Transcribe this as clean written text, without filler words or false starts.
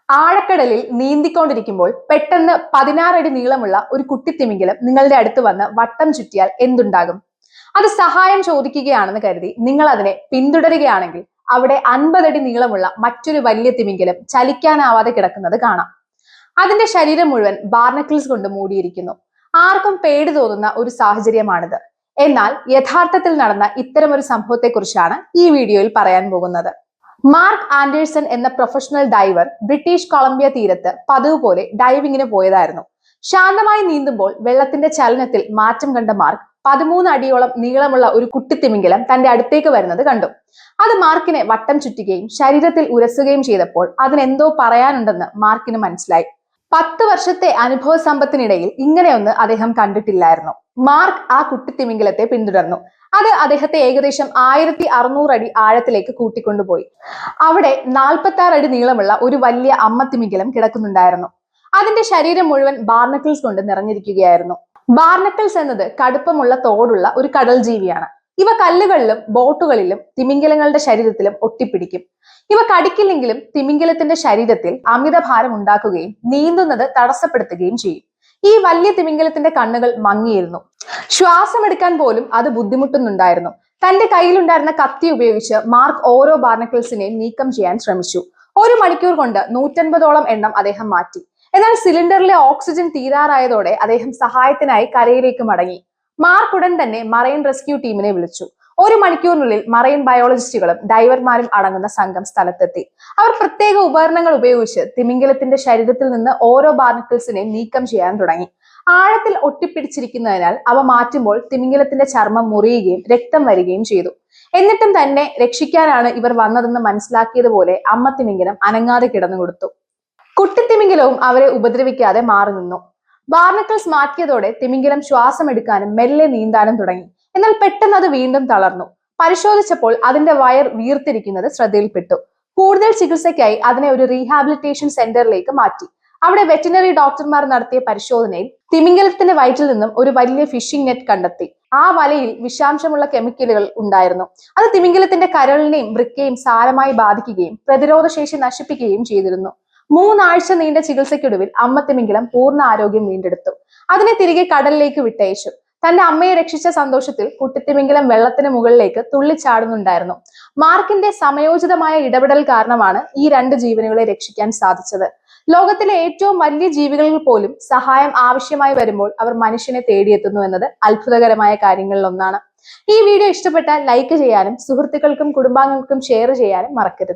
ആഴക്കടലിൽ നീന്തിക്കൊണ്ടിരിക്കുമ്പോൾ പെട്ടെന്ന് 16 അടി നീളമുള്ള ഒരു കുട്ടിത്തിമിംഗലം നിങ്ങളുടെ അടുത്ത് വന്ന് വട്ടം ചുറ്റിയാൽ എന്തുണ്ടാകും? അത് സഹായം ചോദിക്കുകയാണെന്ന് കരുതി നിങ്ങൾ അതിനെ പിന്തുടരുകയാണെങ്കിൽ അവിടെ 50 അടി നീളമുള്ള മറ്റൊരു വലിയ തിമിംഗലം ചലിക്കാനാവാതെ കിടക്കുന്നത് കാണാം. അതിന്റെ ശരീരം മുഴുവൻ ബാർനക്കിൾസ് കൊണ്ട് മൂടിയിരിക്കുന്നു. ആർക്കും പേടി തോന്നുന്ന ഒരു സാഹചര്യമാണിത്. എന്നാൽ യഥാർത്ഥത്തിൽ നടന്ന ഇത്തരമൊരു സംഭവത്തെക്കുറിച്ചാണ് ഈ വീഡിയോയിൽ പറയാൻ പോകുന്നത്. മാർക്ക് ആൻഡേഴ്സൺ എന്ന പ്രൊഫഷണൽ ഡൈവർ ബ്രിട്ടീഷ് കൊളംബിയ തീരത്ത് പതിവ് പോലെ ഡൈവിങ്ങിന് പോയതായിരുന്നു. ശാന്തമായി നീന്തുമ്പോൾ വെള്ളത്തിന്റെ ചലനത്തിൽ മാറ്റം കണ്ട മാർക്ക് 13 അടിയോളം നീളമുള്ള ഒരു കുട്ടിത്തിമിംഗലം തന്റെ അടുത്തേക്ക് വരുന്നത് കണ്ടു. അത് മാർക്കിനെ വട്ടം ചുറ്റുകയും ശരീരത്തിൽ ഉരസുകയും ചെയ്തപ്പോൾ അതിനെന്തോ പറയാനുണ്ടെന്ന് മാർക്കിന് മനസ്സിലായി. 10 വർഷത്തെ അനുഭവ സമ്പത്തിനിടയിൽ ഇങ്ങനെയൊന്ന് അദ്ദേഹം കണ്ടിട്ടില്ലായിരുന്നു. മാർക്ക് ആ കുട്ടിത്തിമിംഗലത്തെ പിന്തുടർന്നു. അത് അദ്ദേഹത്തെ ഏകദേശം 1600 അടി ആഴത്തിലേക്ക് കൂട്ടിക്കൊണ്ടുപോയി. അവിടെ 46 അടി നീളമുള്ള ഒരു വലിയ അമ്മത്തിമിംഗലം കിടക്കുന്നുണ്ടായിരുന്നു. അതിന്റെ ശരീരം മുഴുവൻ ബാർനക്കിൾസ് കൊണ്ട് നിറഞ്ഞിരിക്കുകയായിരുന്നു. ബാർനക്കിൾസ് എന്നത് കടുപ്പമുള്ള തോടുള്ള ഒരു കടൽ ജീവിയാണ്. ഇവ കല്ലുകളിലും ബോട്ടുകളിലും തിമിംഗലങ്ങളുടെ ശരീരത്തിലും ഒട്ടിപ്പിടിക്കും. ഇവ കടിക്കില്ലെങ്കിലും തിമിംഗലത്തിന്റെ ശരീരത്തിൽ അമിതഭാരം ഉണ്ടാക്കുകയും നീന്തുന്നത് തടസ്സപ്പെടുത്തുകയും ചെയ്യും. ഈ വലിയ തിമിംഗലത്തിന്റെ കണ്ണുകൾ മങ്ങിയിരുന്നു. ശ്വാസമെടുക്കാൻ പോലും അത് ബുദ്ധിമുട്ടുന്നുണ്ടായിരുന്നു. തന്റെ കയ്യിലുണ്ടായിരുന്ന കത്തി ഉപയോഗിച്ച് മാർക്ക് ഓരോ ബാർനക്കിൾസിനെയും നീക്കം ചെയ്യാൻ ശ്രമിച്ചു. 1 മണിക്കൂർ കൊണ്ട് 150ഓളം എണ്ണം അദ്ദേഹം മാറ്റി. എന്നാൽ സിലിണ്ടറിലെ ഓക്സിജൻ തീരാറായതോടെ അദ്ദേഹം സഹായത്തിനായി കരയിലേക്ക് മടങ്ങി. മാർക്ക് ഉടൻ തന്നെ മറൈൻ റെസ്ക്യൂ ടീമിനെ വിളിച്ചു. 1 മണിക്കൂറിനുള്ളിൽ മറൈൻ ബയോളജിസ്റ്റുകളും ഡൈവർമാരും അടങ്ങുന്ന സംഘം സ്ഥലത്തെത്തി. അവർ പ്രത്യേക ഉപകരണങ്ങൾ ഉപയോഗിച്ച് തിമിംഗലത്തിന്റെ ശരീരത്തിൽ നിന്ന് ഓരോ ബാർനക്കിൾസിനെ നീക്കം ചെയ്യാൻ തുടങ്ങി. ആഴത്തിൽ ഒട്ടിപ്പിടിച്ചിരിക്കുന്നതിനാൽ അവ മാറ്റുമ്പോൾ തിമിംഗലത്തിന്റെ ചർമ്മം മുറിയുകയും രക്തം വരികയും ചെയ്തു. എന്നിട്ടും തന്നെ രക്ഷിക്കാനാണ് ഇവർ വന്നതെന്ന് മനസ്സിലാക്കിയതുപോലെ അമ്മ തിമിംഗലം അനങ്ങാതെ കിടന്നുകൊടുത്തു. കുട്ടിത്തിമിംഗലവും അവരെ ഉപദ്രവിക്കാതെ മാറി നിന്നു. ബാർനക്കിൾസ് മാറ്റിയതോടെ തിമിംഗലം ശ്വാസം എടുക്കാനും മെല്ലെ നീന്താനും തുടങ്ങി. എന്നാൽ പെട്ടെന്ന് അത് വീണ്ടും തളർന്നു. പരിശോധിച്ചപ്പോൾ അതിന്റെ വയർ വീർത്തിരിക്കുന്നത് ശ്രദ്ധയിൽപ്പെട്ടു. കൂടുതൽ ചികിത്സയ്ക്കായി അതിനെ ഒരു റീഹാബിലിറ്റേഷൻ സെന്ററിലേക്ക് മാറ്റി. അവിടെ വെറ്റിനറി ഡോക്ടർമാർ നടത്തിയ പരിശോധനയിൽ തിമിംഗലത്തിന്റെ വയറ്റിൽ നിന്നും ഒരു വലിയ ഫിഷിംഗ് നെറ്റ് കണ്ടെത്തി. ആ വലയിൽ വിഷാംശമുള്ള കെമിക്കലുകൾ ഉണ്ടായിരുന്നു. അത് തിമിംഗലത്തിന്റെ കരളിനെയും വൃക്കയും സാരമായി ബാധിക്കുകയും പ്രതിരോധശേഷി നശിപ്പിക്കുകയും ചെയ്തിരുന്നു. 3 ആഴ്ച നീണ്ട ചികിത്സയ്ക്കൊടുവിൽ അമ്മ തിമിംഗലം പൂർണ്ണ ആരോഗ്യം വീണ്ടെടുത്തു. അതിനെ തിരികെ കടലിലേക്ക് വിട്ടയച്ചു. തന്റെ അമ്മയെ രക്ഷിച്ച സന്തോഷത്തിൽ കുട്ടിത്തിമിംഗലം വെള്ളത്തിന് മുകളിലേക്ക് തുള്ളിച്ചാടുന്നുണ്ടായിരുന്നു. മാർക്കിന്റെ സമയോചിതമായ ഇടപെടൽ കാരണമാണ് ഈ 2 ജീവനുകളെ രക്ഷിക്കാൻ സാധിച്ചത്. ലോകത്തിലെ ഏറ്റവും വലിയ ജീവികളിൽ പോലും സഹായം ആവശ്യമായി വരുമ്പോൾ അവർ മനുഷ്യനെ തേടിയെത്തുന്നു എന്നത് അത്ഭുതകരമായ കാര്യങ്ങളിൽ ഒന്നാണ്. ഈ വീഡിയോ ഇഷ്ടപ്പെട്ടാൽ ലൈക്ക് ചെയ്യാനും സുഹൃത്തുക്കൾക്കും കുടുംബാംഗങ്ങൾക്കും ഷെയർ ചെയ്യാനും മറക്കരുത്.